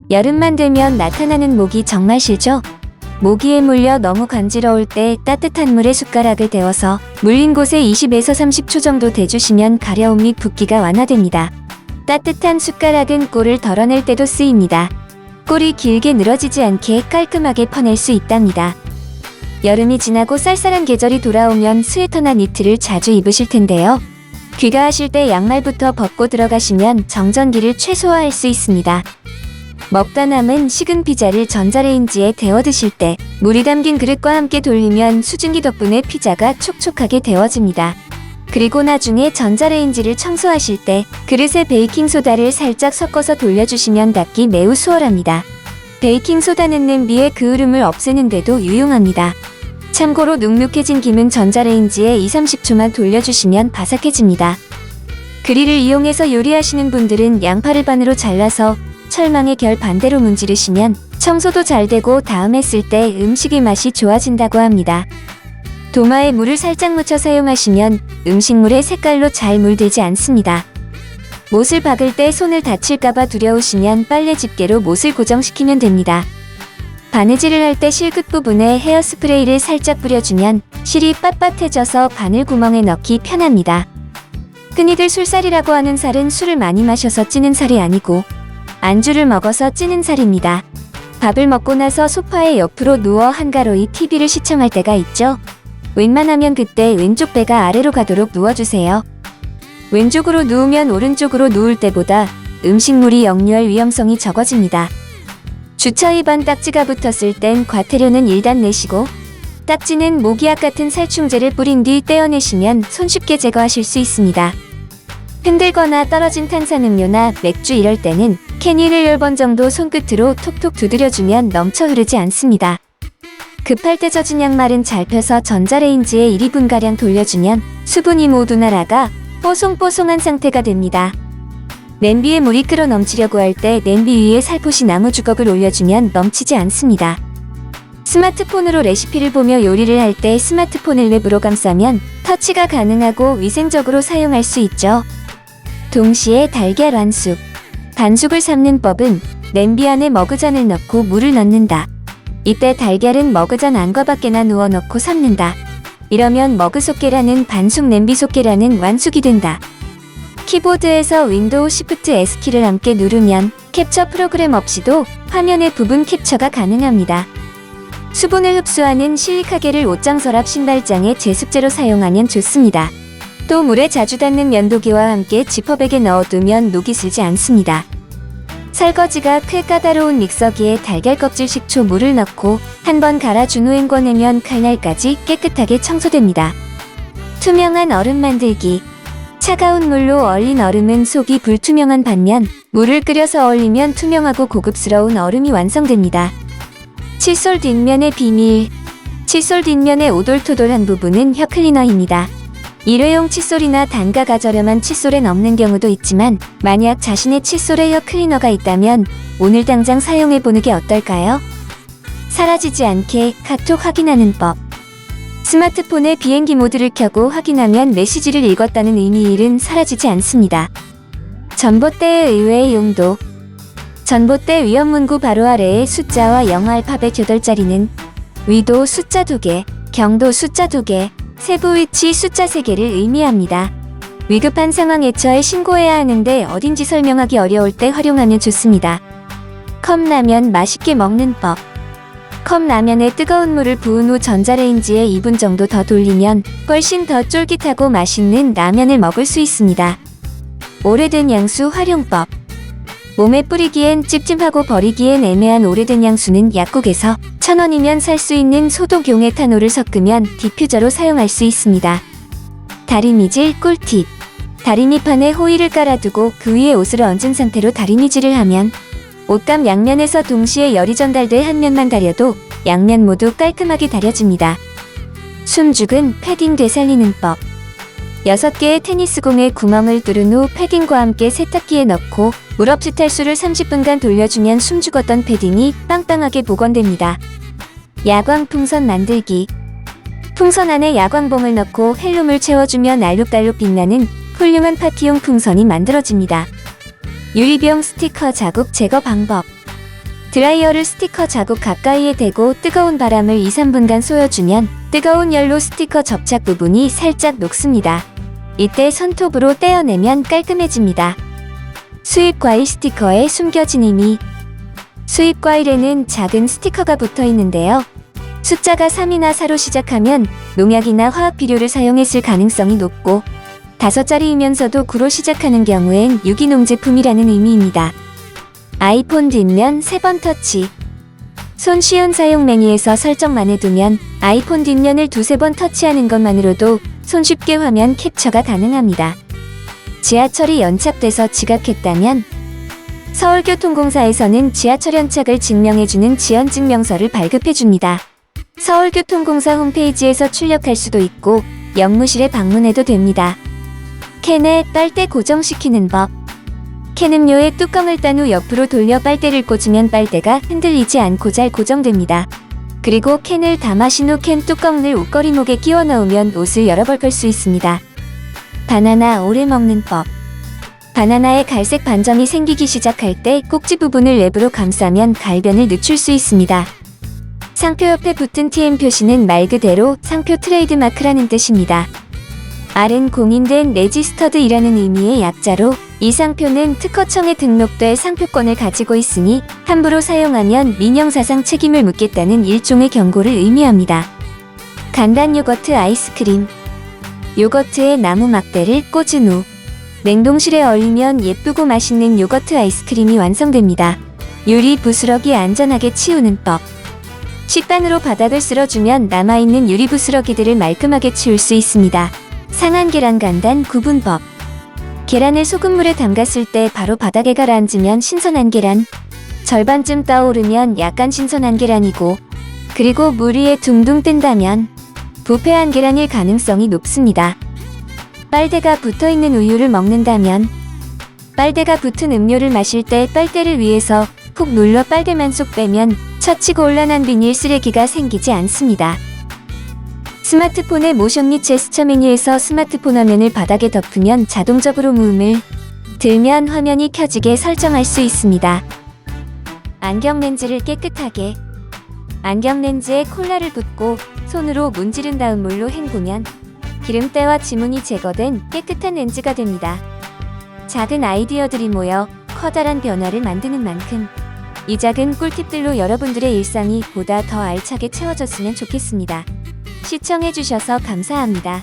여름만 되면 나타나는 모기 정말 싫죠? 모기에 물려 너무 간지러울 때 따뜻한 물에 숟가락을 데워서 물린 곳에 20에서 30초 정도 대주시면 가려움 및 붓기가 완화됩니다. 따뜻한 숟가락은 꼴을 덜어낼 때도 쓰입니다. 꼴이 길게 늘어지지 않게 깔끔하게 퍼낼 수 있답니다. 여름이 지나고 쌀쌀한 계절이 돌아오면 스웨터나 니트를 자주 입으실 텐데요. 귀가하실 때 양말부터 벗고 들어가시면 정전기를 최소화할 수 있습니다. 먹다 남은 식은 피자를 전자레인지에 데워 드실 때 물이 담긴 그릇과 함께 돌리면 수증기 덕분에 피자가 촉촉하게 데워집니다. 그리고 나중에 전자레인지를 청소하실 때 그릇에 베이킹소다를 살짝 섞어서 돌려주시면 닦기 매우 수월합니다. 베이킹소다는 냄비의 그을음을 없애는 데도 유용합니다. 참고로 눅눅해진 김은 전자레인지에 2~30초만 돌려주시면 바삭해집니다. 그릴을 이용해서 요리하시는 분들은 양파를 반으로 잘라서 철망의 결 반대로 문지르시면 청소도 잘 되고 다음에 쓸 때 음식의 맛이 좋아진다고 합니다. 도마에 물을 살짝 묻혀 사용하시면 음식물의 색깔로 잘 물들지 않습니다. 못을 박을 때 손을 다칠까봐 두려우시면 빨래 집게로 못을 고정시키면 됩니다. 바느질을 할 때 실 끝부분에 헤어스프레이를 살짝 뿌려주면 실이 빳빳해져서 바늘 구멍에 넣기 편합니다. 흔히들 술살이라고 하는 살은 술을 많이 마셔서 찌는 살이 아니고 안주를 먹어서 찌는 살입니다. 밥을 먹고 나서 소파에 옆으로 누워 한가로이 TV를 시청할 때가 있죠. 웬만하면 그때 왼쪽 배가 아래로 가도록 누워주세요. 왼쪽으로 누우면 오른쪽으로 누울 때보다 음식물이 역류할 위험성이 적어집니다. 주차 위반 딱지가 붙었을 땐 과태료는 일단 내시고 딱지는 모기약 같은 살충제를 뿌린 뒤 떼어내시면 손쉽게 제거하실 수 있습니다. 흔들거나 떨어진 탄산음료나 맥주 이럴 때는 캔을 10번 정도 손끝으로 톡톡 두드려주면 넘쳐 흐르지 않습니다. 급할 때 젖은 양말은 잘 펴서 전자레인지에 1~2분가량 돌려주면 수분이 모두 날아가 뽀송뽀송한 상태가 됩니다. 냄비에 물이 끓어 넘치려고 할 때 냄비 위에 살포시 나무 주걱을 올려주면 넘치지 않습니다. 스마트폰으로 레시피를 보며 요리를 할 때 스마트폰을 랩으로 감싸면 터치가 가능하고 위생적으로 사용할 수 있죠. 동시에 달걀 완숙. 반숙을 삶는 법은 냄비 안에 머그잔을 넣고 물을 넣는다. 이때 달걀은 머그잔 안과 밖에나 누워 넣고 삶는다. 이러면 머그속 계란은 반숙, 냄비속 계란은 완숙이 된다. 키보드에서 윈도우 Shift S키를 함께 누르면 캡처 프로그램 없이도 화면의 부분 캡처가 가능합니다. 수분을 흡수하는 실리카겔을 옷장 서랍 신발장에 제습제로 사용하면 좋습니다. 또 물에 자주 닿는 면도기와 함께 지퍼백에 넣어두면 녹이 슬지 않습니다. 설거지가 꽤 까다로운 믹서기에 달걀 껍질 식초 물을 넣고 한번 갈아준 후 헹궈내면 칼날까지 깨끗하게 청소됩니다. 투명한 얼음 만들기. 차가운 물로 얼린 얼음은 속이 불투명한 반면 물을 끓여서 얼리면 투명하고 고급스러운 얼음이 완성됩니다. 칫솔 뒷면의 비밀. 칫솔 뒷면의 오돌토돌한 부분은 혀클리너입니다. 일회용 칫솔이나 단가가 저렴한 칫솔엔 없는 경우도 있지만 만약 자신의 칫솔에 혀클리너가 있다면 오늘 당장 사용해보는 게 어떨까요? 사라지지 않게 카톡 확인하는 법. 스마트폰의 비행기 모드를 켜고 확인하면 메시지를 읽었다는 의미일은 사라지지 않습니다. 전봇대의 의외의 용도. 전봇대 위험문구 바로 아래의 숫자와 영어 알파벳 8자리는 위도 숫자 2개, 경도 숫자 2개, 세부 위치 숫자 3개를 의미합니다. 위급한 상황에 처해 신고해야 하는데 어딘지 설명하기 어려울 때 활용하면 좋습니다. 컵라면 맛있게 먹는 법. 컵라면에 뜨거운 물을 부은 후 전자레인지에 2분 정도 더 돌리면 훨씬 더 쫄깃하고 맛있는 라면을 먹을 수 있습니다. 오래된 향수 활용법. 몸에 뿌리기엔 찝찝하고 버리기엔 애매한 오래된 향수는 약국에서 1,000원이면 살 수 있는 소독용 에탄올을 섞으면 디퓨저로 사용할 수 있습니다. 다리미질 꿀팁. 다리미판에 호일을 깔아두고 그 위에 옷을 얹은 상태로 다리미질을 하면 옷감 양면에서 동시에 열이 전달돼 한 면만 다려도 양면 모두 깔끔하게 다려집니다. 숨죽은 패딩 되살리는 법. 6개의 테니스공에 구멍을 뚫은 후 패딩과 함께 세탁기에 넣고 물 없이 탈수를 30분간 돌려주면 숨죽었던 패딩이 빵빵하게 복원됩니다. 야광 풍선 만들기. 풍선 안에 야광봉을 넣고 헬륨을 채워주면 알록달록 빛나는 훌륭한 파티용 풍선이 만들어집니다. 유리병 스티커 자국 제거 방법. 드라이어를 스티커 자국 가까이에 대고 뜨거운 바람을 2-3분간 쏘여주면 뜨거운 열로 스티커 접착 부분이 살짝 녹습니다. 이때 손톱으로 떼어내면 깔끔해집니다. 수입 과일 스티커의 숨겨진 의미. 수입 과일에는 작은 스티커가 붙어 있는데요. 숫자가 3이나 4로 시작하면 농약이나 화학 비료를 사용했을 가능성이 높고 5자리이면서도 9로 시작하는 경우엔 유기농 제품이라는 의미입니다. 아이폰 뒷면 3번 터치. 손쉬운 사용 메뉴에서 설정만 해두면 아이폰 뒷면을 2-3번 터치하는 것만으로도 손쉽게 화면 캡처가 가능합니다. 지하철이 연착돼서 지각했다면 서울교통공사에서는 지하철 연착을 증명해주는 지연증명서를 발급해줍니다. 서울교통공사 홈페이지에서 출력할 수도 있고 영무실에 방문해도 됩니다. 캔에 빨대 고정시키는 법. 캔 음료의 뚜껑을 딴 후 옆으로 돌려 빨대를 꽂으면 빨대가 흔들리지 않고 잘 고정됩니다. 그리고 캔을 다 마신 후 캔 뚜껑을 옷걸이목에 끼워 넣으면 옷을 여러 벌 걸 수 있습니다. 바나나 오래 먹는 법. 바나나에 갈색 반점이 생기기 시작할 때 꼭지 부분을 랩으로 감싸면 갈변을 늦출 수 있습니다. 상표 옆에 붙은 TM 표시는 말 그대로 상표 트레이드마크라는 뜻입니다. R은 공인된 레지스터드이라는 의미의 약자로 이 상표는 특허청에 등록돼 상표권을 가지고 있으니 함부로 사용하면 민형사상 책임을 묻겠다는 일종의 경고를 의미합니다. 간단 요거트 아이스크림. 요거트에 나무 막대를 꽂은 후 냉동실에 얼리면 예쁘고 맛있는 요거트 아이스크림이 완성됩니다. 유리 부스러기 안전하게 치우는 법. 식단으로 바닥을 쓸어주면 남아있는 유리 부스러기들을 말끔하게 치울 수 있습니다. 상한 계란 간단 구분법. 계란을 소금물에 담갔을 때 바로 바닥에 가라앉으면 신선한 계란, 절반쯤 떠오르면 약간 신선한 계란이고, 그리고 물 위에 둥둥 뜬다면 부패한 계란일 가능성이 높습니다. 빨대가 붙어있는 우유를 먹는다면 빨대가 붙은 음료를 마실 때 빨대를 위에서 푹 눌러 빨대만 쏙 빼면 처치고 올라난 비닐 쓰레기가 생기지 않습니다. 스마트폰의 모션 및 제스처 메뉴에서 스마트폰 화면을 바닥에 덮으면 자동적으로 무음을 들면 화면이 켜지게 설정할 수 있습니다. 안경 렌즈를 깨끗하게. 안경 렌즈에 콜라를 붓고 손으로 문지른 다음 물로 헹구면 기름때와 지문이 제거된 깨끗한 렌즈가 됩니다. 작은 아이디어들이 모여 커다란 변화를 만드는 만큼 이 작은 꿀팁들로 여러분들의 일상이 보다 더 알차게 채워졌으면 좋겠습니다. 시청해주셔서 감사합니다.